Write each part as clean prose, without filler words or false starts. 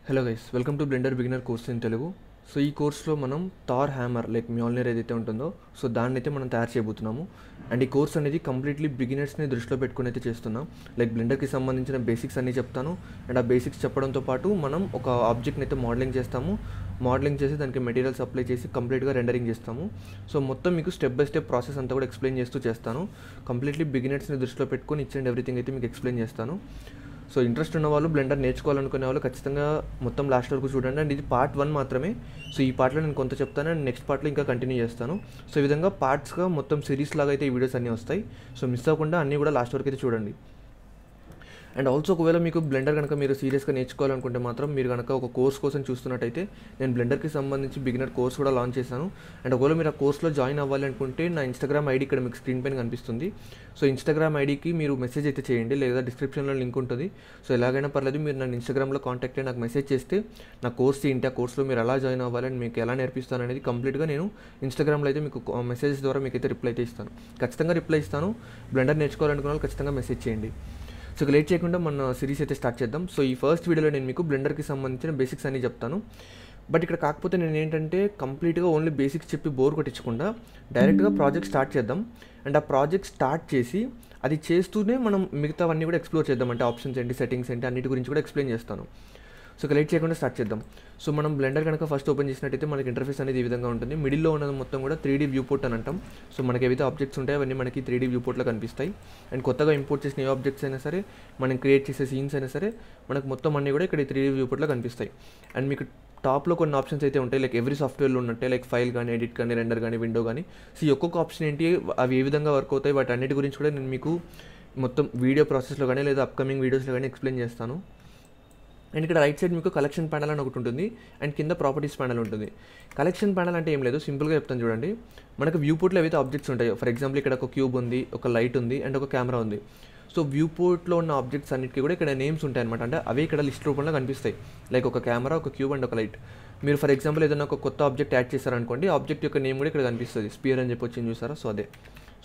Hello guys, welcome to Blender beginner course in Telugu. So ఈ కోర్స్లో మనం థార్ హ్యామర్ లైక్ మ్యోల్నర్ ఏదైతే ఉంటుందో సో దాన్ని అయితే మనం తయారు చేయబోతున్నాము. అండ్ ఈ కోర్స్ అనేది కంప్లీట్లీ బిగినర్స్ని దృష్టిలో పెట్టుకుని అయితే చేస్తున్నాం. లైక్ బ్లెండర్కి సంబంధించిన బేసిక్స్ అన్నీ చెప్తాను. అండ్ ఆ బేసిక్స్ చెప్పడంతో పాటు మనం ఒక ఆబ్జెక్ట్ని అయితే మోడలింగ్ చేస్తాము. మోడలింగ్ చేసి దానికి మెటీరియల్స్ అప్లై చేసి కంప్లీట్గా రెండరింగ్ చేస్తాము. సో మొత్తం మీకు స్టెప్ బై స్టెప్ ప్రాసెస్ అంతా కూడా ఎక్స్ప్లెయిన్ చేస్తూ చేస్తాను. కంప్లీట్లీ బిగినర్స్ని దృష్టిలో పెట్టుకొని ఇచ్ అండ్ ఎవ్రీథింగ్ అయితే మీకు ఎక్స్ప్లెయిన్ చేస్తాను. సో ఇంట్రెస్ట్ ఉన్న వాళ్ళు, బ్లెండర్ నేర్చుకోవాలనుకునే వాళ్ళు ఖచ్చితంగా మొత్తం లాస్ట్ వరకు చూడండి. అండ్ ఇది పార్ట్ 1 మాత్రమే. సో ఈ పార్ట్లో నేను కొంత చెప్తాను అండ్ నెక్స్ట్ పార్ట్లో ఇంకా కంటిన్యూ చేస్తాను. సో ఈ విధంగా పార్ట్స్గా మొత్తం సిరీస్ లాగా అయితే ఈ వీడియోస్ అన్నీ వస్తాయి. సో మిస్ అవ్వకుండా అన్నీ కూడా లాస్ట్ వరకు అయితే చూడండి. అండ్ ఆల్సో ఒకవేళ మీకు బ్లెండర్ కనుక మీరు సీరియస్గా నేర్చుకోవాలనుకుంటే మాత్రం మీరు కనుక ఒక కోర్స్ కోసం చూస్తున్నట్టయితే నేను బ్లెండర్కి సంబంధించి బిగినర్ కోర్స్ కూడా లాంచ్ చేశాను. అండ్ ఒకవేళ మీరు ఆ కోర్స్లో జాయిన్ అవ్వాలి అనుకుంటే నా ఇన్స్టాగ్రామ్ ఐడి ఇక్కడ మీకు స్క్రీన్ పైన కనిపిస్తుంది. సో ఇన్స్టాగ్రామ్ ఐడికి మీరు మెసేజ్ అయితే చేయండి, లేదా డిస్క్రిప్షన్లో లింక్ ఉంటుంది. సో ఎలాగైనా పర్లేదు, మీరు నన్ను ఇన్స్టాగ్రామ్లో కాంటాక్ట్ అయ్యి నాకు మెసేజ్ చేస్తే నా కోర్స్ ఏంటి, ఆ కోర్స్లో మీరు ఎలా జాయిన్ అవ్వాలని, మీకు ఎలా నేర్పిస్తాను అనేది కంప్లీట్గా నేను ఇన్స్టాగ్రామ్లో అయితే మీకు మెసేజెస్ ద్వారా మీకు అయితే రిప్లై అయితే ఇస్తాను. ఖచ్చితంగా రిప్లై ఇస్తాను. బ్లెండర్ నేర్చుకోవాలనుకున్న వాళ్ళు ఖచ్చితంగా మెసేజ్ చేయండి. సో లేట్ చేయకుండా మన సిరీస్ అయితే స్టార్ట్ చేద్దాం. సో ఈ ఫస్ట్ వీడియోలో నేను మీకు బ్లెండర్కి సంబంధించిన బేసిక్స్ అన్నీ చెప్తాను. బట్ ఇక్కడ కాకపోతే నేను ఏంటంటే కంప్లీట్గా ఓన్లీ బేసిక్స్ చెప్పి బోర్ కొట్టించకుండా డైరెక్ట్గా ప్రాజెక్ట్ స్టార్ట్ చేద్దాం. అండ్ ఆ ప్రాజెక్ట్ స్టార్ట్ చేసి అది చేస్తూనే మనం మిగతావన్నీ కూడా ఎక్స్ప్లోర్ చేద్దాం. అంటే ఆప్షన్స్ ఏంటి, సెట్టింగ్స్ ఏంటి, అన్నిటి గురించి కూడా ఎక్స్ప్లెయిన్ చేస్తాను. సో లేట్ చేయకుండా స్టార్ట్ చేద్దాం. సో మనం బ్లెండర్ కనుక ఫస్ట్ ఓపెన్ చేసినట్టయితే మనకి ఇంటర్ఫేస్ అనేది ఈ విధంగా ఉంటుంది. మిడిల్లో ఉన్నది మొత్తం కూడా 3D వ్యూ పోర్ట్ అని అంటాం. సో మనకి ఏవైతే ఆబ్జెక్ట్స్ ఉంటాయో అవన్నీ మనకి 3D వ్యూ పోర్ట్లో కనిపిస్తాయి. అండ్ కొత్తగా ఇంపోర్ట్ చేసిన ఏ ఆబ్జెక్ట్స్ అయినా సరే, మనం క్రియేట్ చేసే సీన్స్ అయినా సరే, మనకు మొత్తం అన్నీ కూడా ఇక్కడ 3D వ్యూ పోర్ట్లో కనిపిస్తాయి. అండ్ మీకు టాప్లో కొన్ని ఆప్షన్స్ అయితే ఉంటాయి, లైక్ ఎవ్రీ సాఫ్ట్వేర్లో ఉన్నట్టే, లైక్ ఫైల్ కానీ, ఎడిట్ కానీ, రెండర్ కానీ, విండో కానీ. సో ఈ ఒక్కొక్క ఆప్షన్ ఏంటి, అవి ఏ విధంగా వర్క్ అవుతాయి, వాటి అన్నిటి గురించి కూడా నేను మీకు మొత్తం వీడియో ప్రాసెస్లో కానీ లేదా అప్కమింగ్ వీడియోస్లో కానీ ఎక్స్ప్లెయిన్ చేస్తాను. అండ్ ఇక్కడ రైట్ సైడ్ మీకు కలెక్షన్ ప్యానల్ అని ఒకటి ఉంటుంది. అండ్ కింద ప్రాపర్టీస్ ప్యానల్ ఉంటుంది. కలెక్షన్ ప్యానల్ అంటే ఏం లేదు, సింపుల్గా చెప్తాను చూడండి. మనకు వ్యూ పోర్ట్లో ఏవైతే ఆబ్జెక్ట్స్ ఉంటాయో, ఫర్ ఎగ్జాంపుల్ ఇక్కడ ఒక క్యూబ్ ఉంది, ఒక లైట్ ఉంది, అండ్ ఒక కెమెరా ఉంది. సో వ్యూ పోర్ట్లో ఉన్న ఆబ్జెక్ట్స్ అన్నిటికీ కూడా ఇక్కడ నేమ్స్ ఉంటాయి అనమాట. అంటే అవి ఇక్కడ లిస్ట్ రూపంలో కనిపిస్తాయి. లైక్ ఒక కెమెరా, ఒక క్యూబ్ అండ్ ఒక లైట్. మీరు ఫర్ ఎగ్జాంపుల్ ఏదైనా ఒక కొత్త ఆబ్జెక్ట్ యాడ్ చేశారనుకోండి, ఆబ్జెక్ట్ యొక్క నేమ్ కూడా ఇక్కడ కనిపిస్తుంది. స్పియర్ అని చెప్పి వచ్చింది చూసారా, సో అదే.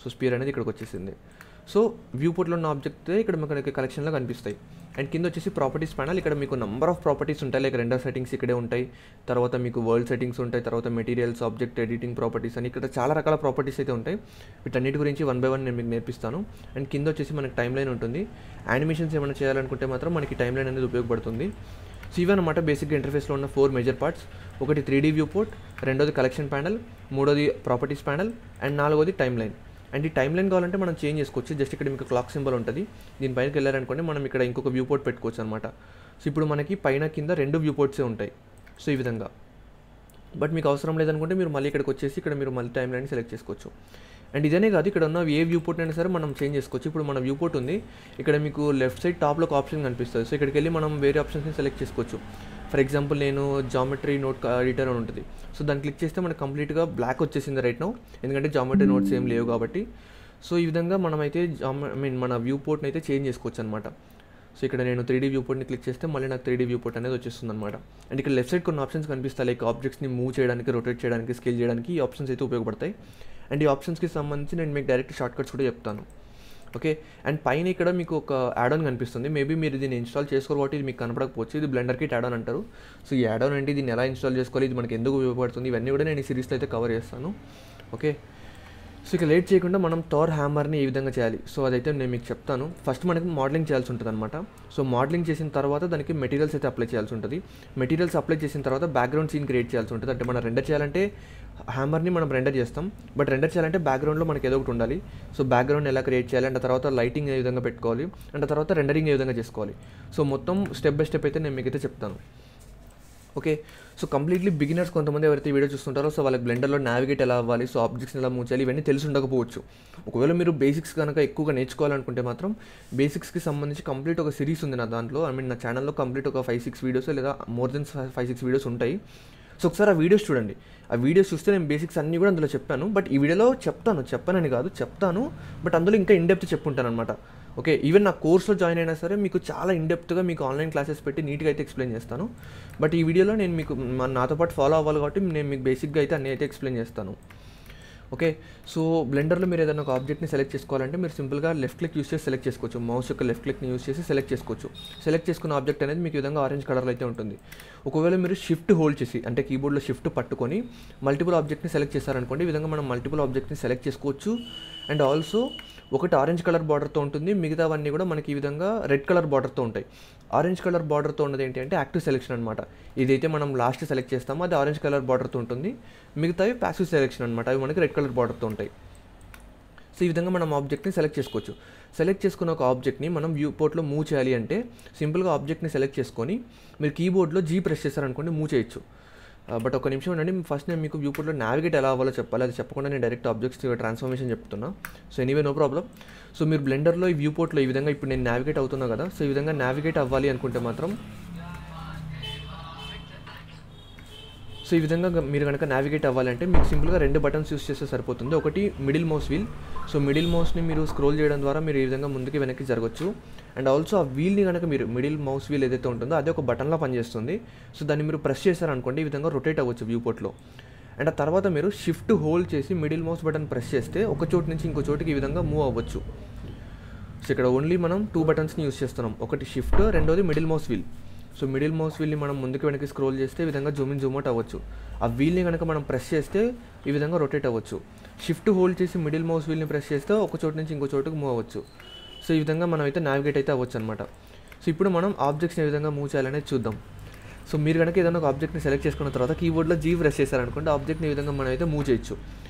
సో స్పియర్ అనేది ఇక్కడికి వచ్చేసింది. సో వ్యూ పోర్ట్లో ఉన్న ఆబ్జెక్ట్ ఇక్కడ మనకి కలెక్షన్లో కనిపిస్తాయి. అండ్ కింద వచ్చేసి ప్రాపర్టీస్ ప్యానల్. ఇక్కడ మీకు నెంబర్ ఆఫ్ ప్రాపర్టీస్ ఉంటాయి, లైక్ రెండర్ సెట్టింగ్స్ ఇక్కడే ఉంటాయి, తర్వాత మీకు వరల్డ్ సెట్టింగ్స్ ఉంటాయి, తర్వాత మెటీరియల్స్, ఆబ్జెక్ట్ ఎడిటింగ్ ప్రాపర్టీస్ అని ఇక్కడ చాలా రకాల ప్రాపర్టీస్ అయితే ఉంటాయి. వీటన్నిటి గురించి 1 by 1 నేను మీకు నేర్పిస్తాను. అండ్ కింద వచ్చేసి మనకి టైమ్ లైన్ ఉంటుంది. యానిమేషన్స్ ఏమైనా చేయాలనుకుంటే మాత్రం మనకి టైమ్ లైన్ అనేది ఉపయోగపడుతుంది. సో ఇవన్నమాట బేసిక్గా ఇంటర్ఫేస్లో ఉన్న 4 మేజర్ పార్ట్స్. ఒకటి 3D వ్యూ పోర్ట్, రెండోది కలెక్షన్ ప్యానల్, మూడోది ప్రాపర్టీస్ ప్యానల్, అండ్ నాలుగోది టైమ్ లైన్. అండ్ ఈ టైమ్ లైన్ కావాలంటే మనం చేంజ్ చేసుకోవచ్చు. జస్ట్ ఇక్కడ మీకు క్లాక్ సింబల్ ఉంటుంది, దీనిపైనకి వెళ్ళారనుకోండి మనం ఇక్కడ ఇంకొక వ్యూ పోర్ట్ పెట్టుకోవచ్చు అనమాట. సో ఇప్పుడు మనకి పైన కింద 2 వ్యూ పోర్ట్సే ఉంటాయి. సో ఈ విధంగా. బట్ మీకు అవసరం లేదనుకుంటే మీరు మళ్ళీ ఇక్కడికి వచ్చేసి ఇక్కడ మీరు మళ్ళీ టైమ్ లైన్ సెలెక్ట్ చేసుకోవచ్చు. అండ్ ఇదనే కాదు, ఇక్కడ ఉన్న ఏ వ్యూ పోర్ట్ అయినా సరే మనం చేంజ్ చేసుకోవచ్చు. ఇప్పుడు మన వ్యూ పోర్ట్ ఉంది, ఇక్కడ మీకు లెఫ్ట్ సైడ్ టాప్లో ఒక ఆప్షన్ కనిపిస్తుంది. సో ఇక్కడికి వెళ్ళి మనం వేరే ఆప్షన్స్ని సెలెక్ట్ చేసుకోవచ్చు. ఫర్ ఎగ్జాంపుల్ నేను జామెట్రీ నోట్ ఎడిటర్ అని ఉంటుంది. సో దాన్ని క్లిక్ చేస్తే మనకు కంప్లీట్గా బ్లాక్ వచ్చేసింది రైట్ నౌ, ఎందుకంటే జామెట్రీ నోట్స్ ఏం లేవు కాబట్టి. సో ఈ విధంగా మనమైతే మన వ్యూ పోర్ట్ని అయితే చేంజ్ చేసుకోవచ్చు అనమాట. సో ఇక్కడ నేను 3D వ్యూ పోర్ట్ని క్లిక్ చేస్తే మళ్ళీ నాకు 3D వ్యూ పోర్ట్ అనేది వచ్చేస్తుంది అనమాట. అండ్ ఇక్కడ లెఫ్ట్ సైడ్ కొన్ని ఆప్షన్స్ కనిపిస్తాయి, లైక్ ఆబ్జెక్ట్స్ని మూవ్ చేయడానికి, రొటేట్ చేయడానికి, స్కేల్ చేయడానికి ఈ ఆప్షన్స్ అయితే ఉపయోగపడతాయి. అండ్ ఈ ఆప్షన్స్కి సంబంధించి నేను మీకు డైరెక్ట్ షార్ట్ కట్స్ కూడా చెప్తాను. ఓకే. అండ్ పైన ఇక్కడ మీకు ఒక యాడ్ ఆన్ కనిపిస్తుంది. మేబీ మీరు దీన్ని ఇన్స్టాల్ చేసుకోరు కాబట్టి ఇది మీకు కనపడకపోవచ్చు. ఇది బ్లెండర్ కిట్ యాడ్ ఆన్ అంటారు. సో ఈ యాడ్ ఆన్ అంటే దీన్ని ఎలా ఇన్స్టాల్ చేసుకోవాలి, ఇది మనకి ఎందుకు ఉపయోగపడుతుంది, ఇవన్నీ కూడా నేను ఈ సిరీస్లో అయితే కవర్ చేస్తాను. ఓకే. సో ఇక లేట్ చేయకుండా మనం థార్ హ్యామర్ని ఏ విధంగా చేయాలి, సో అదైతే నేను మీకు చెప్తాను. ఫస్ట్ మనకి మోడలింగ్ చేయాల్సి ఉంటుంది అనమాట. సో మోడలింగ్ చేసిన తర్వాత దానికి మెటీరియల్స్ అయితే అప్లై చేయాల్సి ఉంటుంది. మెటీరియల్స్ అప్లై చేసిన తర్వాత బ్యాక్గ్రౌండ్ సీన్ క్రియేట్ చేయాల్సి ఉంటుంది. అంటే మనం రెండర్ చేయాలంటే హ్యామర్ని మనం రెండర్ చేస్తాం, బట్ రెండర్ చేయాలంటే బ్యాక్గ్రౌండ్లో మనకి ఏదో ఒకటి ఉండాలి. సో బ్యాక్గ్రౌండ్ ఎలా క్రియేట్ చేయాలి, అండ్ తర్వాత లైటింగ్ ఏ విధంగా పెట్టుకోవాలి, అండ్ తర్వాత రెండరింగ్ ఏ విధంగా చేసుకోవాలి. సో మొత్తం స్టెప్ బై స్టెప్ అయితే నేను మీకు అయితే చెప్తాను. ఓకే. సో కంప్లీట్లీ బిగినర్స్ కొంతమంది ఎవరైతే వీడియో చూస్తుంటారో సో వాళ్ళకి బ్లెండర్లో నావిగేట్ ఎలా అవ్వాలి, సో ఆబ్జెక్ట్స్ని ఎలా మూవ్ చేయాలి, ఇవన్నీ తెలిసి ఉండకపోవచ్చు. ఒకవేళ మీరు బేసిక్స్ కనుక ఎక్కువగా నేర్చుకోవాలనుకుంటే మాత్రం బేసిక్స్కి సంబంధించి కంప్లీట్ ఒక సిరీస్ ఉంది నా దాంట్లో. నా ఛానల్లో కంప్లీట్ ఒక 5-6 వీడియోస్ లేదా మోర్ దెన్ 5-6 వీడియోస్ ఉంటాయి. సో ఒకసారి ఆ వీడియోస్ చూడండి. ఆ వీడియోస్ చూస్తే నేను బేసిక్స్ అన్నీ కూడా అందులో చెప్పాను. బట్ ఈ వీడియోలో చెప్పానని కాదు, చెప్తాను, బట్ అందులో ఇంకా ఇన్డెప్త్ చెప్పుంటాను అనమాట. ఓకే. ఈవెన్ నా కోర్స్లో జాయిన్ అయినా సరే మీకు చాలా ఇన్డెప్త్గా మీకు ఆన్లైన్ క్లాసెస్ పెట్టి నీట్గా అయితే ఎక్స్ప్లెయిన్ చేస్తాను. బట్ ఈ వీడియోలో నేను మీకు నాతో పాటు ఫాలో అవ్వాలి కాబట్టి నేను మీకు బేసిక్గా అయితే అన్నీ అయితే ఎక్స్ప్లెయిన్ చేస్తాను. ఓకే. సో బ్లెండర్లో మీరు ఏదైనా ఒక ఆబ్జెక్ట్ని సెలెక్ట్ చేసుకోవాలంటే మీరు సింపుల్గా లెఫ్ట్ క్లిక్ యూస్ చేసి సెలెక్ట్ చేసుకోవచ్చు. మౌస్ యొక్క లెఫ్ట్ క్లిక్ని యూస్ చేసి సెలెక్ట్ చేసుకోవచ్చు. సెలెక్ట్ చేసుకున్న ఆబ్జెక్ట్ అనేది మీకు ఈ విధంగా ఆరెంజ్ కలర్లో అయితే ఉంటుంది. ఒకవేళ మీరు షిఫ్ట్ హోల్డ్ చేసి అంటే కీబోర్డ్లో షిఫ్ట్ పట్టుకొని మల్టిపుల్ ఆబ్జెక్ట్ని సెలెక్ట్ చేశారనుకోండి, ఈ విధంగా మనం మల్టిపుల్ ఆబ్జెక్ట్ని సెలెక్ట్ చేసుకోవచ్చు. అండ్ ఆల్సో ఒకటి ఆరెంజ్ కలర్ బార్డర్తో ఉంటుంది, మిగతావన్నీ కూడా మనకి ఈ విధంగా రెడ్ కలర్ బార్డర్తో ఉంటాయి. ఆరెంజ్ కలర్ బార్డర్తో ఉన్నది ఏంటి అంటే యాక్టివ్ సెలెక్షన్ అనమాట. ఇదైతే మనం లాస్ట్ సెలెక్ట్ చేస్తామో అది ఆరెంజ్ కలర్ బార్డర్తో ఉంటుంది, మిగతావి ప్యాసివ్ సెలెక్షన్ అనమాట, అవి మనకి రెడ్ కలర్ బార్డర్తో ఉంటాయి. సో ఈ విధంగా మనం ఆబ్జెక్ట్ని సెలెక్ట్ చేసుకోవచ్చు. సెలెక్ట్ చేసుకున్న ఒక ఆబ్జెక్ట్ని మనం వ్యూ పోర్ట్లో మూవ్ చేయాలి అంటే సింపుల్గా ఆబ్జెక్ట్ని సెలెక్ట్ చేసుకొని మీరు కీబోర్డ్లో జీ ప్రెస్ చేశారనుకోండి మూవ్ చేయొచ్చు. బట్ ఒక నిమిషం ఉండండి, ఫస్ట్ నేను మీకు వ్యూ పోర్ట్లో నావిగేట్ ఎలా అవ్వాలో చెప్పాలి. అది చెప్పకుండా నేను డైరెక్ట్ ఆబ్జెక్ట్స్ ట్రాన్స్ఫర్మేషన్ చెప్తున్నా. So anyway no problem. So మీరు బ్లెండర్లో ఈ వ్యూ పోర్ట్లో ఈ విధంగా ఇప్పుడు నేను నావిగేట్ అవుతున్నా కదా, సో ఈ విధంగా నావిగేట్ అవ్వాలి అనుకుంటే మాత్రం సో ఈ విధంగా మీరు కనుక నావిగేట్ అవ్వాలంటే మీకు సింపుల్గా 2 బటన్స్ యూస్ చేస్తే సరిపోతుంది. ఒకటి middle mouse wheel. So middle మౌస్ని మీరు స్క్రోల్ చేయడం ద్వారా మీరు ఈ విధంగా ముందుకి వెనక్కి జరగచ్చు. అండ్ ఆల్సో ఆ వీల్ని కనుక మీరు మిడిల్ మౌస్ వీల్ ఏదైతే ఉంటుందో అదే ఒక బటన్లా పనిచేస్తుంది. సో దాన్ని మీరు ప్రెస్ చేశారనుకోండి ఈ విధంగా రొటేట్ అవ్వచ్చు వ్యూ పోర్ట్లో. అండ్ ఆ తర్వాత మీరు షిఫ్ట్ హోల్డ్ చేసి మిడిల్ మౌస్ బటన్ ప్రెస్ చేస్తే ఒక చోటు నుంచి ఇంకో చోటుకి ఈ విధంగా మూవ్ అవ్వచ్చు. సో ఇక్కడ ఓన్లీ మనం 2 బటన్స్ని యూస్ చేస్తున్నాం. ఒకటి షిఫ్ట్, రెండోది middle mouse wheel. So middle mouse వీల్ని మనం ముందుకు వెనక్కి స్క్రోల్ చేస్తే ఈ విధంగా జూమ్ ఇన్ జూమ్ అవుట్ అవ్వచ్చు. ఆ వీల్ని కనుక మనం ప్రెస్ చేస్తే ఈ విధంగా రొటేట్ అవ్వచ్చు. షిఫ్ట్ హోల్డ్ చేసి మిడిల్ మౌస్ వీల్ని ప్రెస్ చేస్తే ఒక చోటు నుంచి ఇంకో చోటుకు మూవ్ అవ్వచ్చు. సో ఈ విధంగా మనం అయితే నావిగేట్ అయితే అవ్వచ్చు అనమాట. సో ఇప్పుడు మనం ఆబ్జెక్ట్స్ని ఏ విధంగా మూవ్ చేయాలనేది చూద్దాం. సో మీరు కనుక ఏదైనా ఒక ఆబ్జెక్ట్ని సెలెక్ట్ చేసుకున్న తర్వాత కీబోర్డ్లో జీ ప్రెస్ చేశారనుకోండి ఆబ్జెక్ట్ని ఈ విధంగా మనం అయితే మూవ్ చేయొచ్చు.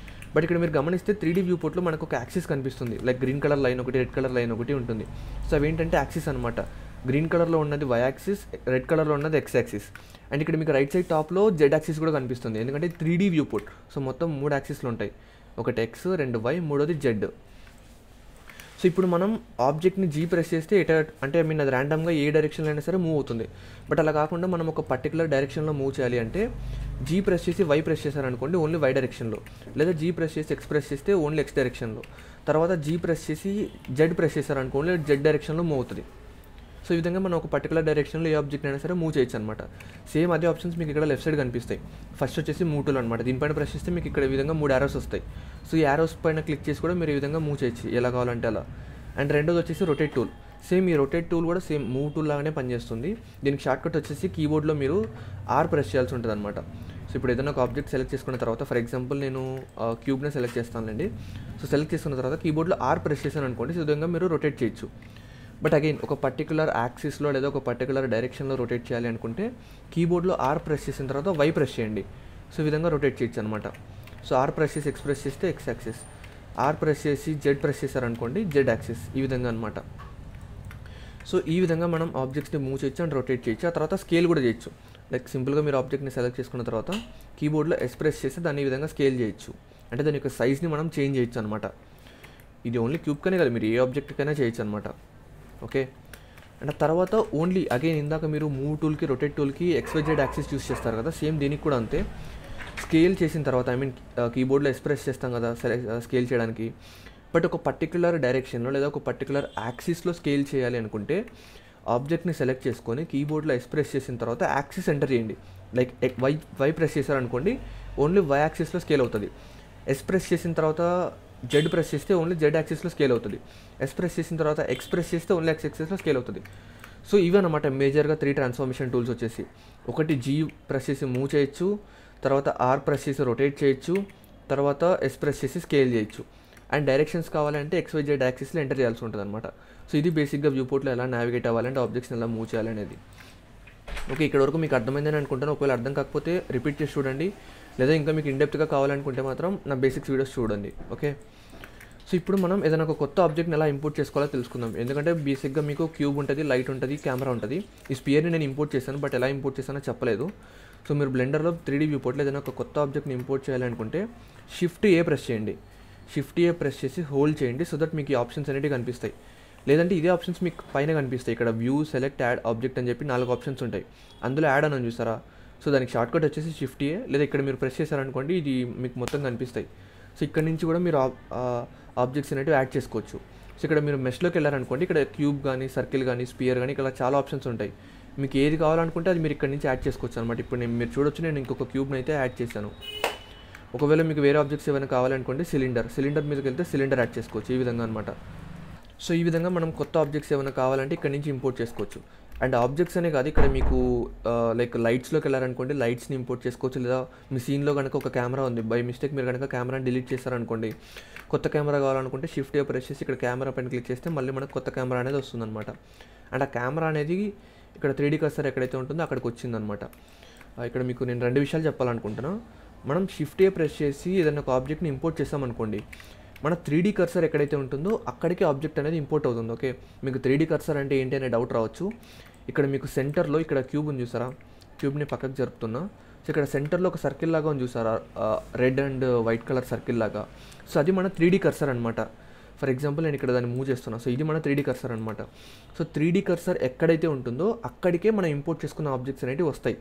బట్ ఇక్కడ మీరు గమనిస్తే 3D వ్యూ పోర్ట్లో మనకు ఒక యాక్సిస్ కనిపిస్తుంది. లైక్ గ్రీన్ కలర్ లైన్ ఒకటి, రెడ్ కలర్ లైన్ ఒకటి ఉంటుంది. సో అవేంటంటే యాక్సిస్ అనమాట. గ్రీన్ కలర్లో ఉన్నది వై యాక్సిస్, రెడ్ కలర్లో ఉన్నది ఎక్స్ యాక్సిస్. అండ్ ఇక్కడ మీకు రైట్ సైడ్ టాప్లో జెడ్ యాక్సిస్ కూడా కనిపిస్తుంది, ఎందుకంటే 3D వ్యూ పోర్ట్. సో మొత్తం 3 యాక్సిస్లు ఉంటాయి. ఒకటి ఎక్స్, 2 వై, మూడోది జెడ్. సో ఇప్పుడు మనం ఆబ్జెక్ట్ని జీ ప్రెస్ చేస్తే అంటే అది ర్యాండమ్గా ఏ డైరెక్షన్లో అయినా సరే మూవ్ అవుతుంది. బట్ అలా కాకుండా మనం ఒక పర్టికులర్ డైరెక్షన్లో మూవ్ చేయాలి అంటే జీ ప్రెస్ చేసి వై ప్రెస్ చేశారనుకోండి ఓన్లీ వై డైరెక్షన్లో, లేదా జీ ప్రెస్ చేసి ఎక్స్ ప్రెస్ చేస్తే ఓన్లీ ఎక్స్ డైరెక్షన్లో, తర్వాత జీ ప్రెస్ చేసి జెడ్ ప్రెస్ చేశారనుకోండి జెడ్ డైరెక్షన్లో మూవ్ అవుతుంది. సో ఈ విధంగా మనం ఒక పర్టికులర్ డైరెక్షన్లో ఏ ఆబ్జెక్ట్ అయినా సరే మూవ్ చేయొచ్చు అనమాట. సేమ్ అదే ఆప్షన్స్ మీకు ఇక్కడ లెఫ్ట్ సైడ్ కనిపిస్తాయి. ఫస్ట్ వచ్చేసి మూవ్ టూల్ అనమాట. దీనిపైన ప్రెస్ చేస్తే మీకు ఇక్కడ ఈ విధంగా 3 యారోస్ వస్తాయి. సో ఈ యారోస్ పైన క్లిక్ చేసి కూడా మీరు ఈ విధంగా మూవ్ చేయొచ్చు ఎలా కావాలంటే అలా. అండ్ రెండోది వచ్చేసి రొటేట్ టూల్. సేమ్ ఈ రొటేట్ టూల్ కూడా సేమ్ మూవ్ టూల్ లాగానే పనిచేస్తుంది. దీనికి షార్ట్కట్ వచ్చేసి కీబోర్డ్లో మీరు ఆర్ ప్రెస్ చేయాల్సి ఉంటుంది అనమాట. సో ఇప్పుడు ఏదైనా ఒక ఆబ్జెక్ట్ సెలెక్ట్ చేసుకున్న తర్వాత ఫర్ ఎగ్జాంపుల్ నేను క్యూబ్ని సెలెక్ట్ చేస్తానండి. సో సెలెక్ట్ చేసుకున్న తర్వాత కీబోర్డ్లో ఆర్ ప్రెస్ చేశాను అనుకోండి, సో ఈ విధంగా మీరు రొటేట్ చేయొచ్చు. బట్ అగైన్ ఒక పర్టికులర్ యాక్సిస్లో లేదా ఒక పర్టికులర్ డైరెక్షన్లో రొటేట్ చేయాలి అనుకుంటే కీబోర్డ్లో ఆర్ ప్రెస్ చేసిన తర్వాత వై ప్రెస్ చేయండి. సో ఈ విధంగా రొటేట్ చేయొచ్చు అనమాట. సో ఆర్ ప్రెస్ చేసి ఎక్స్ ప్రెస్ చేస్తే ఎక్స్ యాక్సిస్, ఆర్ ప్రెస్ చేసి జెడ్ ప్రెస్ చేశారనుకోండి జెడ్ యాక్సిస్, ఈ విధంగా అనమాట. సో ఈ విధంగా మనం ఆబ్జెక్ట్స్ని మూవ్ చేయొచ్చు అండ్ రొటేట్ చేయొచ్చు. ఆ తర్వాత స్కేల్ కూడా చేయొచ్చు. లైక్ సింపుల్గా మీరు ఆబ్జెక్ట్ని సెలెక్ట్ చేసుకున్న తర్వాత కీబోర్డ్లో ఎస్ ప్రెస్ చేసి దాన్ని ఈ విధంగా స్కేల్ చేయొచ్చు. అంటే దాని యొక్క సైజ్ని మనం చేంజ్ చేయొచ్చు అనమాట. ఇది ఓన్లీ క్యూబ్కనే కదా, మీరు ఏ ఆబ్జెక్ట్కైనా చేయొచ్చు అనమాట. ఓకే. అండ్ తర్వాత ఓన్లీ అగైన్ ఇందాక మీరు మూవ్ టూల్కి రొటేట్ టూల్కి XYZ యాక్సిస్ యూస్ చేస్తారు కదా, సేమ్ దీనికి కూడా అంతే. స్కేల్ చేసిన తర్వాత కీబోర్డ్లో ఎక్స్ప్రెస్ చేస్తాం కదా స్కేల్ చేయడానికి. బట్ ఒక పర్టికులర్ డైరెక్షన్లో లేదా ఒక పర్టికులర్ యాక్సిస్లో స్కేల్ చేయాలి అనుకుంటే ఆబ్జెక్ట్ని సెలెక్ట్ చేసుకొని కీబోర్డ్లో ఎక్స్ప్రెస్ చేసిన తర్వాత యాక్సిస్ ఎంటర్ చేయండి. లైక్ వై ప్రెస్ చేశారనుకోండి ఓన్లీ వై యాక్సిస్లో స్కేల్ అవుతుంది. ఎక్స్ప్రెస్ చేసిన తర్వాత జెడ్ ప్రెస్ చేస్తే ఓన్లీ జెడ్ యాక్సిస్లో స్కేల్ అవుతుంది. ఎక్స్ప్రెస్ చేసిన తర్వాత ఎక్స్ప్రెస్ చేస్తే ఓన్లీ ఎక్స్ యాక్సిస్లో స్కేల్ అవుతుంది. సో ఇవన్నమాట మేజర్గా 3 ట్రాన్స్ఫర్మేషన్ టూల్స్ వచ్చేసి. ఒకటి జీ ప్రెస్ చేసి మూవ్ చేయొచ్చు, తర్వాత ఆర్ ప్రెస్ చేసి రొటేట్ చేయొచ్చు, తర్వాత ఎస్ ప్రెస్ చేసి స్కేల్ చేయొచ్చు. అండ్ డైరెక్షన్స్ కావాలంటే XYZ యాక్సిస్లో ఎంటర్ చేయాల్సి ఉంటుంది అనమాట. సో ఇది బేసిక్గా వ్యూ పోర్ట్లో ఎలా నావిగేట్ అవ్వాలంటే ఆబ్జెక్ట్స్ని ఎలా మూవ్ చేయాలనేది. ఓకే, ఇక్కడ వరకు మీకు అర్థమైందని అనుకుంటాను. ఒకవేళ అర్థం కాకపోతే రిపీట్ చేసి చూడండి, లేదా ఇంకా మీకు ఇన్డెప్త్గా కావాలనుకుంటే మాత్రం నా బేసిక్స్ వీడియోస్ చూడండి. ఓకే. సో ఇప్పుడు మనం ఏదైనా ఒక కొత్త ఆబ్జెక్ట్ని ఎలా ఇంపోర్ట్ చేసుకోవాలో తెలుసుకుందాం. ఎందుకంటే బేసిక్గా మీకు క్యూబ్ ఉంటుంది, లైట్ ఉంటుంది, కెమెరా ఉంటుంది. ఈ స్పియర్ని నేను ఇంపోర్ట్ చేశాను, బట్ ఎలా ఇంపోర్ట్ చేశానో చెప్పలేదు. సో మీరు బ్లెండర్లో 3D వ్యూ పోర్ట్లో ఏదైనా ఒక కొత్త ఆబ్జెక్ట్ని ఇంపోర్ట్ చేయాలనుకుంటే షిఫ్ట్ ఏ ప్రెస్ చేయండి. షిఫ్ట్ ఏ ప్రెస్ చేసి హోల్డ్ చేయండి, సో దట్ మీకు ఈ ఆప్షన్స్ అనేవి కనిపిస్తాయి. లేదంటే ఇదే ఆప్షన్స్ మీకు పైన కనిపిస్తాయి. ఇక్కడ వ్యూ, సెలెక్ట్, యాడ్ ఆబ్జెక్ట్ అని చెప్పి 4 ఆప్షన్స్ ఉంటాయి. అందులో యాడ్ అని చూసారా, సో దానికి షార్ట్కట్ వచ్చేసి షిఫ్ట్ ఏ, లేదా ఇక్కడ మీరు ప్రెస్ చేశారనుకోండి ఇది మీకు మొత్తం కనిపిస్తాయి. సో ఇక్కడ నుంచి కూడా మీరు ఆబ్జెక్ట్స్ అనేవి యాడ్ చేసుకోవచ్చు. సో ఇక్కడ మీరు మెష్లోకి వెళ్ళారనుకోండి, ఇక్కడ క్యూబ్ కానీ, సర్కిల్ కానీ, స్పియర్ కానీ, ఇక్కడ చాలా ఆప్షన్స్ ఉంటాయి. మీకు ఏది కావాలనుకుంటే అది మీరు ఇక్కడ నుంచి యాడ్ చేసుకోవచ్చు అనమాట. ఇప్పుడు మీరు చూడొచ్చు, నేను ఇంకొక క్యూబ్ని అయితే యాడ్ చేశాను. ఒకవేళ మీకు వేరే ఆబ్జెక్ట్స్ ఏమైనా కావాలనుకోండి సిలిండర్ మీదకి వెళ్తే సిలిండర్ యాడ్ చేసుకోవచ్చు ఈ విధంగా అనమాట. సో ఈ విధంగా మనం కొత్త ఆబ్జెక్ట్స్ ఏమైనా కావాలంటే ఇక్కడ నుంచి ఇంపోర్ట్ చేసుకోవచ్చు. అండ్ ఆబ్జెక్ట్స్ అనే కాదు, ఇక్కడ మీకు లైక్ లైట్స్లోకి వెళ్ళారనుకోండి లైట్స్ని ఇంపోర్ట్ చేసుకోవచ్చు. లేదా మీ సీన్లో కనుక ఒక కెమెరా ఉంది, బై మిస్టేక్ మీరు కనుక కెమెరాని డిలీట్ చేస్తారనుకోండి, కొత్త కెమెరా కావాలనుకుంటే షిఫ్ట్ ప్రెస్ చేసి ఇక్కడ కెమెరా పైన క్లిక్ చేస్తే మళ్ళీ మనకు కొత్త కెమెరా అనేది వస్తుందన్నమాట. అండ్ ఆ కెమెరా అనేది ఇక్కడ 3D కర్సర్ ఎక్కడైతే ఉంటుందో అక్కడికి వచ్చిందనమాట. ఇక్కడ మీకు నేను 2 విషయాలు చెప్పాలనుకుంటున్నాను. మనం షిఫ్ట్ ప్రెస్ చేసి ఏదైనా ఒక ఆబ్జెక్ట్ని ఇంపోర్ట్ చేసామనుకోండి, మన 3D కర్సర్ ఎక్కడైతే ఉంటుందో అక్కడికి ఆబ్జెక్ట్ అనేది ఇంపోర్ట్ అవుతుంది. ఓకే, మీకు 3D కర్సర్ అంటే ఏంటి అనే డౌట్ రావచ్చు. ఇక్కడ మీకు సెంటర్లో ఇక్కడ క్యూబ్ ఉంది చూసారా, క్యూబ్ని పక్కకు జరుపుతున్నా. సో ఇక్కడ సెంటర్లో ఒక సర్కిల్ లాగా ఉంది చూసారా, red and white colour circle లాగా. సో అది మన 3D కర్సర్ అనమాట. ఫర్ ఎగ్జాంపుల్ నేను ఇక్కడ దాన్ని మూవ్ చేస్తున్నా. సో ఇది మన 3D కర్సర్ అనమాట. సో 3D కర్సర్ ఎక్కడైతే ఉంటుందో అక్కడికే మనం ఇంపోర్ట్ చేసుకున్న ఆబ్జెక్ట్స్ అనేవి వస్తాయి.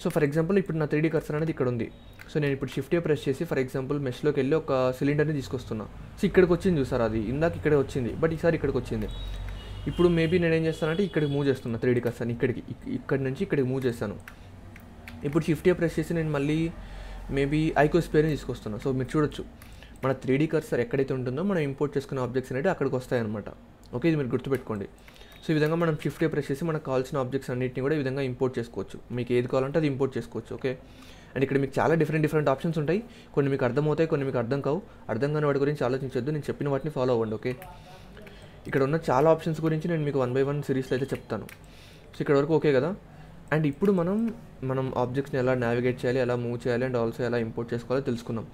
సో ఫర్ ఎగ్జాంపుల్ ఇప్పుడు నా 3D కర్సర్ అనేది ఇక్కడ ఉంది. సో నేను ఇప్పుడు షిఫ్ట్ ప్రెస్ చేసి ఫర్ ఎగ్జాంపుల్ మెష్లోకి వెళ్ళి ఒక సిలిండర్ని తీసుకొస్తున్నా. సో ఇక్కడికి వచ్చింది చూసారా, అది ఇందాక ఇక్కడే వచ్చింది, బట్ ఈసారి ఇక్కడికి వచ్చింది. ఇప్పుడు మేబీ నేను ఏం చేస్తానంటే ఇక్కడికి మూవ్ చేస్తున్నా 3D కర్సర్ని, ఇక్కడి నుంచి ఇక్కడికి మూవ్ చేస్తాను. ఇప్పుడు షిఫ్ట్ ప్రెస్ చేసి నేను మళ్ళీ మేబీ ఐకోస్పియర్ని తీసుకొస్తున్నా. సో మీరు చూడొచ్చు మన 3D కర్సర్ ఎక్కడైతే ఉంటుందో మనం ఇంపోర్ట్ చేసుకున్న ఆబ్జెక్ట్స్ అనేవి అక్కడికి వస్తాయన్నమాట. ఓకే, ఇది మీరు గుర్తుపెట్టుకోండి. సో ఈ విధంగా మనం షిఫ్ట్ ప్రెస్ చేసి మనకు కావాల్సిన ఆబ్జెక్ట్స్ అన్నింటినీ కూడా ఈ విధంగా ఇంపోర్ట్ చేసుకోవచ్చు. మీకు ఏది కావాలంటే అది ఇంపోర్ట్ చేసుకోవచ్చు. ఓకే, అండ్ ఇక్కడ మీకు చాలా డిఫరెంట్ ఆప్షన్స్ ఉంటాయి. కొన్ని మీకు అర్థమవుతాయి, కొన్ని మీకు అర్థం కావు. అర్థం కాని వాటి గురించి ఆలోచించొద్దు, నేను చెప్పిన వాటిని ఫాలో అవ్వండి. ఓకే, ఇక్కడ ఉన్న చాలా ఆప్షన్స్ గురించి నేను మీకు 1 by 1 సిరీస్లో అయితే చెప్తాను. సో ఇక్కడ వరకు ఓకే కదా. అండ్ ఇప్పుడు మనం ఆబ్జెక్ట్స్ని ఎలా నావిగేట్ చేయాలి, ఎలా మూవ్ చేయాలి, అండ్ ఆల్సో ఎలా ఇంపోర్ట్ చేసుకోవాలో తెలుసుకున్నాం.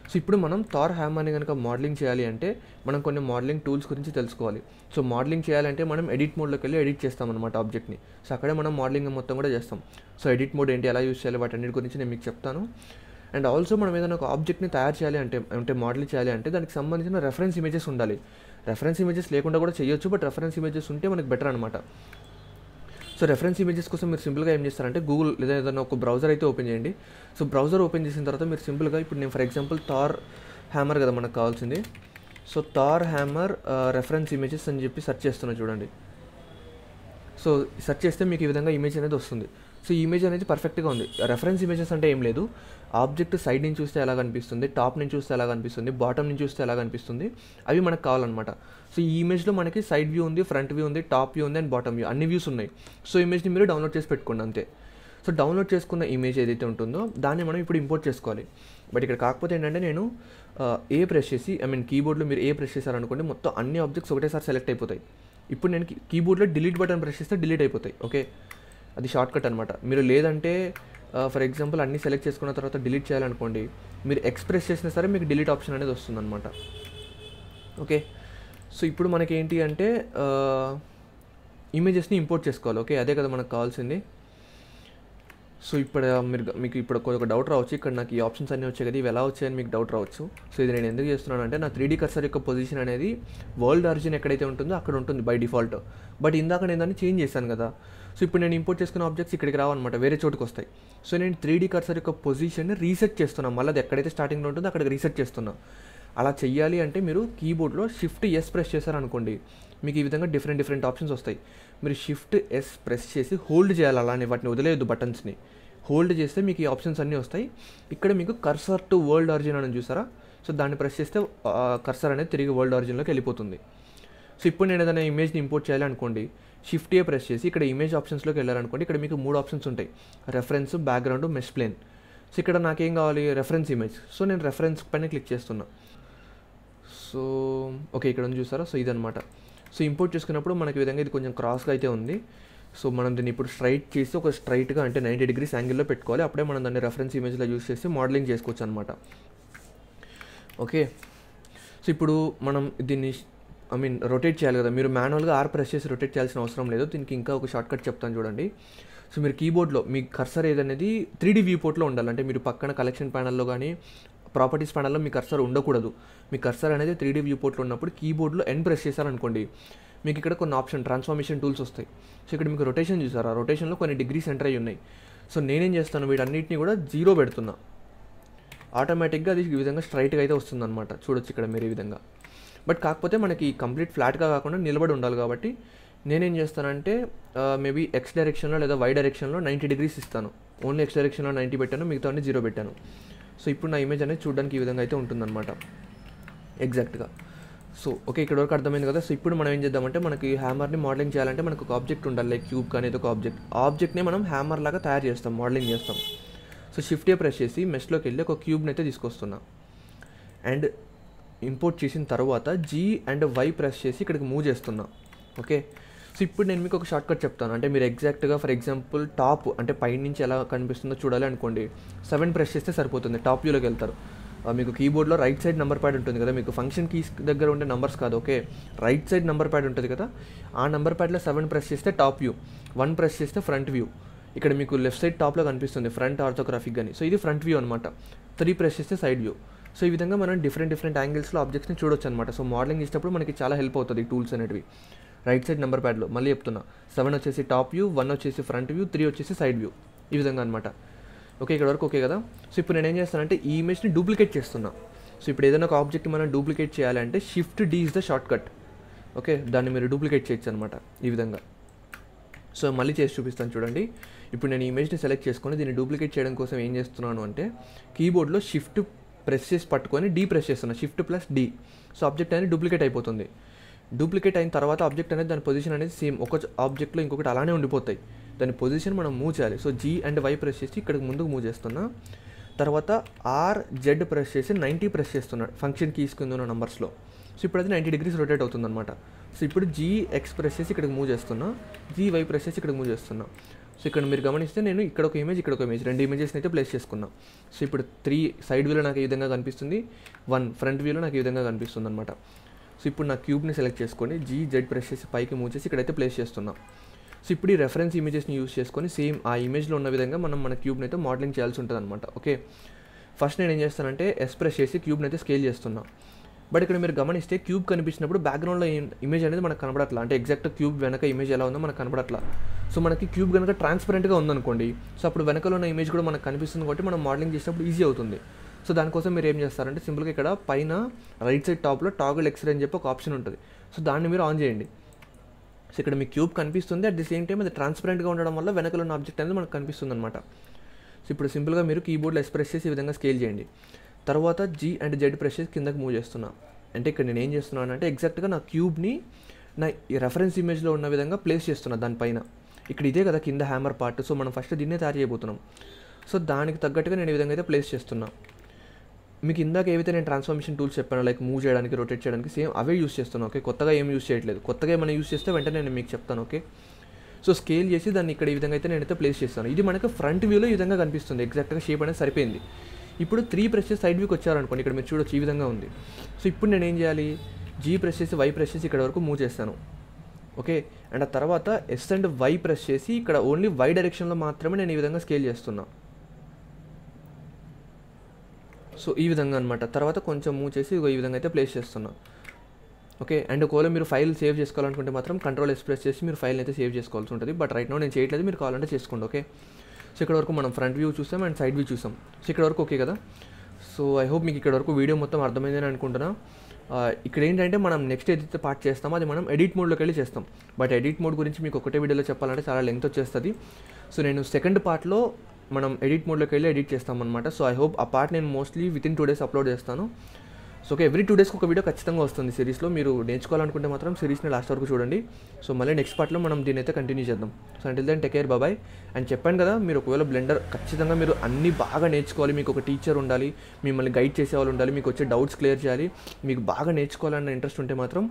సో ఇప్పుడు మనం థార్ హ్యామర్ని కనుక మోడలింగ్ చేయాలి అంటే మనం కొన్ని మోడలింగ్ టూల్స్ గురించి తెలుసుకోవాలి. సో మోడలింగ్ చేయాలంటే మనం ఎడిట్ మోడ్లోకి వెళ్ళి ఎడిట్ చేస్తామన్నమాట ఆబ్జెక్ట్ని. సో అక్కడే మనం మోడలింగ్ మొత్తం కూడా చేస్తాం. సో ఎడిట్ మోడ్ ఏంటి, ఎలా యూస్ చేయాలి, వాటన్నిటి గురించి నేను మీకు చెప్తాను. అండ్ ఆల్సో మనం ఏదైనా ఒక ఆబ్జెక్ట్ని తయారు చేయాలి అంటే మోడల్ చేయాలి అంటే దానికి సంబంధించిన రెఫరెన్స్ ఇమేజెస్ ఉండాలి. రెఫరెన్స్ ఇమేజెస్ లేకుండా కూడా చేయొచ్చు, బట్ రెఫరెన్స్ ఇమేజెస్ ఉంటే మనకు బెటర్ అనమాట. సో రెఫరెన్స్ ఇమేజెస్ కోసం మీరు సింపుల్గా ఏం చేస్తారంటే గూగుల్ లేదా ఏదైనా ఒక బ్రౌజర్ అయితే ఓపెన్ చేయండి. సో బ్రౌజర్ ఓపెన్ చేసిన తర్వాత మీరు సింపుల్గా ఇప్పుడు నేను ఫర్ ఎగ్జాంపుల్ థార్ హ్యామర్ కదా మనకు కావాల్సింది. So Thar hammer reference images అని చెప్పి సెర్చ్ చేస్తున్నా చూడండి. సో సెర్చ్ చేస్తే మీకు ఈ విధంగా ఇమేజ్ అనేది వస్తుంది. సో ఈ ఇమేజ్ అనేది పర్ఫెక్ట్గా ఉంది. రెఫరెన్స్ ఇమేజెస్ అంటే ఏం లేదు, ఆబ్జెక్ట్ సైడ్ నుంచి చూస్తే ఎలా కనిపిస్తుంది, టాప్ నుంచి చూస్తే ఎలా కనిపిస్తుంది, బాటమ్ నుంచి చూస్తే ఎలా కనిపిస్తుంది, అవి మనకు కావాలన్నమాట. సో ఈ ఇమేజ్లో మనకి సైడ్ వ్యూ ఉంది, ఫ్రంట్ వ్యూ ఉంది, టాప్ వ్యూ ఉంది, అండ్ బాటమ్ వ్యూ అన్ని వ్యూస్ ఉన్నాయి. సో ఇమేజ్ని మీరు డౌన్లోడ్ చేసి పెట్టుకోండి అంతే. సో డౌన్లోడ్ చేసుకున్న ఇమేజ్ ఏదైతే ఉంటుందో దాన్ని మనం ఇప్పుడు ఇంపోర్ట్ చేసుకోవాలి. బట్ ఇక్కడ కాకపోతే ఏంటంటే నేను ఏ ప్రెస్ చేసి కీబోర్డ్లో మీరు ఏ ప్రెస్ చేశారనుకోండి మొత్తం అన్ని ఆబ్జెక్ట్స్ ఒకటేసారి సెలెక్ట్ అయిపోతాయి. ఇప్పుడు నేను కీబోర్డ్లో డిలీట్ బటన్ ప్రెస్ చేస్తే డిలీట్ అయిపోతాయి. ఓకే, అది షార్ట్ కట్ అనమాట. మీరు లేదంటే ఫర్ ఎగ్జాంపుల్ అన్నీ సెలెక్ట్ చేసుకున్న తర్వాత డిలీట్ చేయాలనుకోండి, మీరు ఎక్స్ప్రెస్ చేసినా సరే మీకు డిలీట్ ఆప్షన్ అనేది వస్తుందన్నమాట. ఓకే, సో ఇప్పుడు మనకి ఏంటి అంటే ఇమేజెస్ని ఇంపోర్ట్ చేసుకోవాలి. ఓకే, అదే కదా మనకు కావాల్సింది. సో ఇప్పుడు మీకు ఇప్పుడు ఒక డౌట్ రావచ్చు, ఇక్కడ నాకు ఈ ఆప్షన్స్ అన్నీ వచ్చాయి కదా, ఇవి ఎలా వచ్చాయని మీకు డౌట్ రావచ్చు. సో ఇది నేను ఎందుకు చేస్తున్నానంటే నా 3D కర్సర్ యొక్క పొజిషన్ అనేది వరల్డ్ ఆరిజిన్ ఎక్కడైతే ఉంటుందో అక్కడ ఉంటుంది బై డిఫాల్ట్. బట్ ఇందాక నేను దాన్ని చేంజ్ చేశాను కదా. సో ఇప్పుడు నేను ఇంపోర్ట్ చేసుకున్న ఆబ్జెక్ట్స్ ఇక్కడికి రావన్నమాట, వేరే చోటుకు వస్తాయి. సో నేను 3D కర్సర్ యొక్క పొజిషన్ని రీసెట్ చేస్తున్నాను, మళ్ళీ అది ఎక్కడైతే స్టార్టింగ్లో ఉంటుందో అక్కడికి రీసెట్ చేస్తున్నా. అలా చెయ్యాలి అంటే మీరు కీబోర్డ్లో షిఫ్ట్ ఎస్ ప్రెస్ చేశారనుకోండి, మీకు ఈ విధంగా డిఫరెంట్ ఆప్షన్స్ వస్తాయి. మీరు షిఫ్ట్ ఎస్ ప్రెస్ చేసి హోల్డ్ చేయాలి, అలానే వాటిని వదిలేయద్దు, బటన్స్ని హోల్డ్ చేస్తే మీకు ఈ ఆప్షన్స్ అన్నీ వస్తాయి. ఇక్కడ మీకు కర్సర్ టు వరల్డ్ ఆరిజిన్ అని చూసారా, సో దాన్ని ప్రెస్ చేస్తే కర్సర్ అనేది తిరిగి వరల్డ్ ఆరిజిన్లోకి వెళ్ళిపోతుంది. సో ఇప్పుడు నేను ఏదైనా ఇమేజ్ని ఇంపోర్ట్ చేయాలి అనుకోండి, షిఫ్ట్ ఏ ప్రెస్ చేసి ఇక్కడ ఇమేజ్ ఆప్షన్స్లోకి వెళ్ళారనుకోండి, ఇక్కడ మీకు 3 ఆప్షన్స్ ఉంటాయి, reference, background, mesh plane. So ఇక్కడ నాకేం కావాలి, రెఫరెన్స్ ఇమేజ్. సో నేను రెఫరెన్స్ పైన క్లిక్ చేస్తున్నా. సో ఓకే, ఇక్కడ ఉంది చూసారా, సో ఇదనమాట. సో ఇంపోర్ట్ చేసుకున్నప్పుడు మనకి ఈ విధంగా ఇది కొంచెం క్రాస్గా అయితే ఉంది. సో మనం దీన్ని ఇప్పుడు స్ట్రైట్ చేసి ఒక స్ట్రైట్గా అంటే 90 degrees యాంగిల్లో పెట్టుకోవాలి. అప్పుడే మనం దాన్ని రెఫరెన్స్ ఇమేజ్లో యూస్ చేసి మోడలింగ్ చేసుకోవచ్చు అనమాట. ఓకే, సో ఇప్పుడు మనం దీన్ని రొటేట్ చేయాలి కదా, మీరు మాన్యువల్గా ఆర్ ప్రెస్ చేసి రొటేట్ చేయాల్సిన అవసరం లేదు. దీనికి ఇంకా ఒక షార్ట్ కట్ చెప్తాను చూడండి. సో మీరు కీబోర్డ్లో మీ కర్సర్ ఏదనేది 3D వ్యూ పోర్ట్లో ఉండాలి. అంటే మీరు పక్కన కలెక్షన్ ప్యానల్లో కానీ ప్రాపర్టీస్ ప్యానల్లో మీ కర్సర్ ఉండకూడదు. మీ కర్సర్ అనేది 3D వ్యూ పోర్ట్లో ఉన్నప్పుడు కీబోర్డ్లో ఎన్ ప్రెస్ చేశారనుకోండి, మీకు ఇక్కడ కొన్ని ఆప్షన్ ట్రాన్స్ఫర్మేషన్ టూల్స్ వస్తాయి. సో ఇక్కడ మీకు రొటేషన్ చూసారా, రొటేషన్లో కొన్ని డిగ్రీస్ ఎంటర్ అయ్యి ఉన్నాయి. సో నేనేం చేస్తాను, వీటన్నిటిని కూడా 0 పెడుతున్నా, ఆటోమేటిక్గా అది ఈ విధంగా స్ట్రైట్గా అయితే వస్తుందన్నమాట. చూడొచ్చు ఇక్కడ మీరు ఈ విధంగా. బట్ కాకపోతే మనకి కంప్లీట్ ఫ్లాట్గా కాకుండా నిలబడి ఉండాలి కాబట్టి నేనేం చేస్తానంటే మేబీ ఎక్స్ డైరెక్షన్లో లేదా వై డైరెక్షన్లో 90 degrees ఇస్తాను. ఓన్లీ ఎక్స్ డైరెక్షన్లో 90 పెట్టాను, మిగతా 0 పెట్టాను. సో ఇప్పుడు నా ఇమేజ్ అనేది చూడడానికి ఈ విధంగా అయితే ఉంటుందన్నమాట ఎగ్జాక్ట్గా. సో ఓకే, ఇక్కడ వరకు అర్థమైంది కదా. సో ఇప్పుడు మనం ఏం చేద్దామంటే మనకి హ్యామర్ని మోడలింగ్ చేయాలంటే మనకు ఒక ఆబ్జెక్ట్ ఉండాలి, లైక్ క్యూబ్ కానీ ఒక ఆబ్జెక్ట్ని మనం హ్యామర్ లాగా తయారు చేస్తాం, మోడలింగ్ చేస్తాం. సో షిఫ్ట్ ఏ ప్రెస్ చేసి మెష్లోకి వెళ్ళి ఒక క్యూబ్ని అయితే తీసుకొస్తున్నా అండ్ ఇంపోర్ట్ చేసిన తర్వాత G అండ్ Y ప్రెస్ చేసి ఇక్కడికి మూవ్ చేస్తున్నా. ఓకే, సో ఇప్పుడు నేను మీకు ఒక షార్ట్ కట్ చెప్తాను. అంటే మీరు ఎగ్జాక్ట్గా ఫర్ ఎగ్జాంపుల్ టాప్ అంటే పైనుంచి ఎలా కనిపిస్తుందో చూడాలి అనుకోండి, 7 ప్రెస్ చేస్తే సరిపోతుంది, టాప్ వ్యూలోకి వెళ్తారు. మీకు కీబోర్డ్లో రైట్ సైడ్ నెంబర్ ప్యాడ్ ఉంటుంది కదా, మీకు ఫంక్షన్ కీస్ దగ్గర ఉండే నెంబర్స్ కాదు, okay, right side number pad ఉంటుంది కదా, ఆ నెంబర్ ప్యాడ్లో 7 ప్రెస్ చేస్తే టాప్ వ్యూ, 1 ప్రెస్ చేస్తే ఫ్రంట్ వ్యూ. ఇక్కడ మీకు లెఫ్ట్ సైడ్ టాప్లో కనిపిస్తుంది ఫ్రంట్ ఆర్థోగ్రాఫిక్ కానీ, సో ఇది ఫ్రంట్ వ్యూ అనమాట. 3 ప్రెస్ చేస్తే సైడ్ వ్యూ. సో ఈ విధంగా మనం డిఫరెంట్ యాంగిల్స్లో ఆబ్జెక్ట్స్ని చూడొచ్చు అనమాట. సో మోడలింగ్ చేసేటప్పుడు మనకి చాలా హెల్ప్ అవుతుంది ఈ టూల్స్ అనేటివి. రైట్ సైడ్ నెంబర్ ప్యాడ్లో మళ్ళీ చెప్తున్నా, 7 వచ్చేసి టాప్ వ్యూ, 1 వచ్చేసి ఫ్రంట్ వ్యూ, 3 వచ్చేసి సైడ్ వ్యూ, ఈ విధంగా అనమాట. ఓకే, ఇక్కడ వరకు ఓకే కదా. సో ఇప్పుడు నేను ఏం చేస్తానంటే ఈ ఇమేజ్ని డూప్లికేట్ చేస్తున్నా. సో ఇప్పుడు ఏదైనా ఒక ఆబ్జెక్ట్ మనం డూప్లికేట్ చేయాలంటే shift D is the short cut. Okay, దాన్ని మీరు డూప్లికేట్ చేయొచ్చు అనమాట ఈ విధంగా. సో మళ్ళీ చేసి చూపిస్తాను చూడండి. ఇప్పుడు నేను ఈ ఇమేజ్ని సెలెక్ట్ చేసుకొని దీన్ని డూప్లికేట్ చేయడం కోసం ఏం చేస్తున్నాను అంటే కీబోర్డ్లో షిఫ్ట్ ప్రెస్ చేసి పట్టుకొని D ప్రెస్ చేస్తున్నా, shift plus D. So object అనేది డూప్లికేట్ అయిపోతుంది. డూప్లికేట్ అయిన తర్వాత ఆబ్జెక్ట్ అనేది దాని పొజిషన్ అనేది సేమ్, ఒక ఆబ్జెక్ట్లో ఇంకొకటి అలానే ఉండిపోతాయి, దాని పొజిషన్ మనం మూవ్ చేయాలి. So G and Y press చేసి ఇక్కడికి ముందుకు మూవ్ చేస్తున్నా. తర్వాత RZ ప్రెస్ చేసి 90 ప్రెస్ చేస్తున్నా ఫంక్షన్ కీస్ కింద ఉన్న నంబర్స్లో. సో ఇప్పుడు అది 90 degrees రొటేట్ అవుతుంది అనమాట. సో ఇప్పుడు GX ప్రెస్ చేసి ఇక్కడికి మూవ్ చేస్తున్నా, GY ప్రెస్ చేసి ఇక్కడికి మూవ్ చేస్తున్నా. సో ఇక్కడ మీరు గమనిస్తే నేను ఇక్కడ ఒక ఇమేజ్, ఇక్కడ ఒక ఇమేజ్, 2 ఇమేజెస్ని అయితే ప్లేస్ చేసుకున్నా. సో ఇప్పుడు 3 సైడ్ వ్యూలో నాకు ఈ విధంగా కనిపిస్తుంది, 1 ఫ్రంట్ వ్యూలో నాకు ఈ విధంగా కనిపిస్తుంది అనమాట. సో ఇప్పుడు నా క్యూబ్ని సెలెక్ట్ చేసుకొని GZ ప్రెస్ చేసి పైకి మూవ్ చేసి ఇక్కడైతే ప్లేస్ చేస్తున్నా. సో ఇప్పుడు ఈ రెఫరెన్స్ ఇమేజెస్ని యూస్ చేసుకొని సేమ్ ఆ ఇమేజ్లో ఉన్న విధంగా మనం మన క్యూబ్ని అయితే మోడలింగ్ చేయాల్సి ఉంటుంది అనమాట. ఓకే, ఫస్ట్ నేను ఏం చేస్తానంటే S ప్రెస్ చేసి క్యూబ్ని అయితే స్కేల్ చేస్తున్నా. బట్ ఇక్కడ మీరు గమనిస్తే క్యూబ్ కనిపించినప్పుడు బ్యాక్గ్రౌండ్లో ఇమేజ్ అనేది మనకు కనబడట్లా, అంటే ఎగ్జాక్ట్ క్యూబ్ వెనక ఇమేజ్ ఎలా ఉందో మనకు కనబడట్లా. సో మనకి క్యూబ్ కనుక ట్రాన్స్పరెంట్గా ఉందనుకోండి, సో అప్పుడు వెనకలో ఉన్న ఇమేజ్ కూడా మనకు కనిపిస్తుంది కాబట్టి మనం మోడలింగ్ చేసినప్పుడు ఈజీ అవుతుంది. సో దానికోసం మీరు ఏం చేస్తారంటే సింపుల్గా ఇక్కడ పైన రైట్ సైడ్ టాప్లో టాగుల్ ఎక్స్రే అని చెప్పి ఒక ఆప్షన్ ఉంటుంది. సో దాన్ని మీరు ఆన్ చేయండి. సో ఇక్కడ మీ క్యూబ్ కనిపిస్తుంది, అట్ ది సేమ్ టైం అది ట్రాన్స్పరెంట్గా ఉండడం వల్ల వెనకలో ఉన్న ఆబ్జెక్ట్ అనేది మనకు కనిపిస్తుంది అనమాట. సో ఇప్పుడు సింపుల్గా మీరు కీబోర్డ్లో S ప్రెస్ చేసి ఈ విధంగా స్కేల్ చేయండి. తర్వాత G అండ్ Z ప్రెస్ చేసి కిందకి మూవ్ చేస్తున్నా. అంటే ఇక్కడ నేను ఏం చేస్తున్నాను అంటే ఎగ్జాక్ట్గా నా క్యూబ్ని నా ఈ రెఫరెన్స్ ఇమేజ్లో ఉన్న విధంగా ప్లేస్ చేస్తున్నా దానిపైన. ఇక్కడ ఇదే కదా కింద హ్యామర్ పార్ట్, సో మనం ఫస్ట్ దీన్నే తయారు చేయబోతున్నాం. సో దానికి తగ్గట్టుగా నేను ఈ విధంగా అయితే ప్లేస్ చేస్తున్నా. మీకు ఇందాక ఏవైతే నేను ట్రాన్స్ఫర్మేషన్ టూల్స్ చెప్పాను, లైక్ మూవ్ చేయడానికి, రొటేట్ చేయడానికి, సేమ్ అవే యూస్ చేస్తున్నాను. ఓకే, కొత్తగా ఏం యూస్ చేయట్లేదు. కొత్తగా ఏమైనా యూస్ చేస్తే వెంటనే నేను మీకు చెప్తాను. ఓకే, సో స్కేల్ చేసి దాన్ని ఇక్కడ ఈ విధంగా అయితే నేనైతే ప్లేస్ చేస్తాను. ఇది మనకు ఫ్రంట్ వ్యూలో ఈ విధంగా కనిపిస్తుంది, ఎగ్జాక్ట్గా షేప్ అనేది సరిపోయింది. ఇప్పుడు 3 ప్రెస్ చేసి సైడ్ వ్యూకి వచ్చారనుకోండి, ఇక్కడ మీరు చూడొచ్చు ఈ విధంగా ఉంది. సో ఇప్పుడు నేను ఏం చేయాలి, G ప్రెస్ చేసి Y ప్రెస్ చేసి ఇక్కడ వరకు మూవ్ చేస్తాను. ఓకే, అండ్ ఆ తర్వాత S అండ్ Y ప్రెస్ చేసి ఇక్కడ ఓన్లీ Y డైరెక్షన్లో మాత్రమే నేను ఈ విధంగా స్కేల్ చేస్తున్నా. సో ఈ విధంగా అనమాట. తర్వాత కొంచెం మూవ్ చేసి ఈ విధంగా అయితే ప్లేస్ చేస్తున్నా. ఓకే, అండ్ ఒకవేళ మీరు ఫైల్ సేవ్ చేసుకోవాలనుకుంటే మాత్రం కంట్రోల్ S ప్రెస్ చేసి మీరు ఫైల్ని అయితే సేవ్ చేసుకోవాల్సి ఉంటుంది. బట్ రైట్ నో నేను చేయట్లేదు, మీరు కావాలంటే చేసుకోండి. ఓకే, సో ఇక్కడ వరకు మనం ఫ్రంట్ వ్యూ చూసాం అండ్ సైడ్ వ్యూ చూసాం. సో ఇక్కడ వరకు ఓకే కదా. సో ఐ హోప్ మీకు ఇక్కడ వరకు వీడియో మొత్తం అర్థమైందని అనుకుంటున్నా. ఇక్కడ ఏంటంటే మనం నెక్స్ట్ ఏదైతే పార్ట్ చేస్తామో అది మనం ఎడిట్ మోడ్లోకి వెళ్ళి చేస్తాం. బట్ ఎడిట్ మోడ్ గురించి మీకు ఒకటే వీడియోలో చెప్పాలంటే చాలా లెంగ్త్ వచ్చేస్తుంది. సో నేను సెకండ్ పార్ట్లో మనం ఎడిట్ మోడ్లోకి వెళ్ళి ఎడిట్ చేస్తామన్నమాట. సో ఐ హోప్ ఆ పార్ట్ నేను మోస్ట్లీ వితిన్ 2 days అప్లోడ్ చేస్తాను. సో ఓకే, ఎవ్రీ 2 daysకి ఒక వీడియో ఖచ్చితంగా వస్తుంది సిరీస్లో. మీరు నేర్చుకోవాలనుకుంటే మాత్రం సిరీస్ని లాస్ట్ వరకు చూడండి. సో మళ్ళీ నెక్స్ట్ పార్ట్లో మనం దీని అయితే కంటిన్యూ చేద్దాం. So until then take care, bye. And చెప్పాను కదా, మీరు ఒకవేళ బ్లెండర్ ఖచ్చితంగా మీరు అన్నీ బాగా నేర్చుకోవాలి, మీకు ఒక టీచర్ ఉండాలి, మిమ్మల్ని గైడ్ చేసేవాళ్ళు ఉండాలి, మీకు వచ్చే డౌట్స్ క్లియర్ చేయాలి, మీకు బాగా నేర్చుకోవాలన్న ఇంట్రెస్ట్ ఉంటే మాత్రం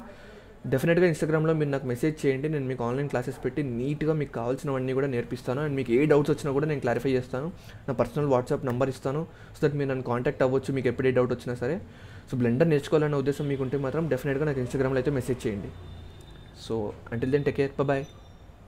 డెఫినెట్గా ఇన్స్టాగ్రామ్లో మీరు నాకు మెసేజ్ చేయండి. నేను మీకు ఆన్లైన్ క్లాసెస్ పెట్టి నీట్గా మీకు కావాల్సినవన్నీ కూడా నేర్పిస్తాను. అండ్ మీకు ఏ డౌట్స్ వచ్చినా కూడా నేను క్లారిఫై చేస్తాను. నా పర్సనల్ వాట్సాప్ నెంబర్ ఇస్తాను, సో దట్ మీరు నన్ను కాంటాక్ట్ అవ్వచ్చు మీకు ఎప్పుడు ఏ డౌట్ వచ్చినా సరే. సో బ్లెండర్ నేర్చుకోవాలన్న ఉద్దేశం మీకు ఉంటే మాత్రం డెఫినెట్గా నాకు ఇన్స్టాగ్రామ్లో అయితే మెసేజ్ చేయండి. So until then take care, bye.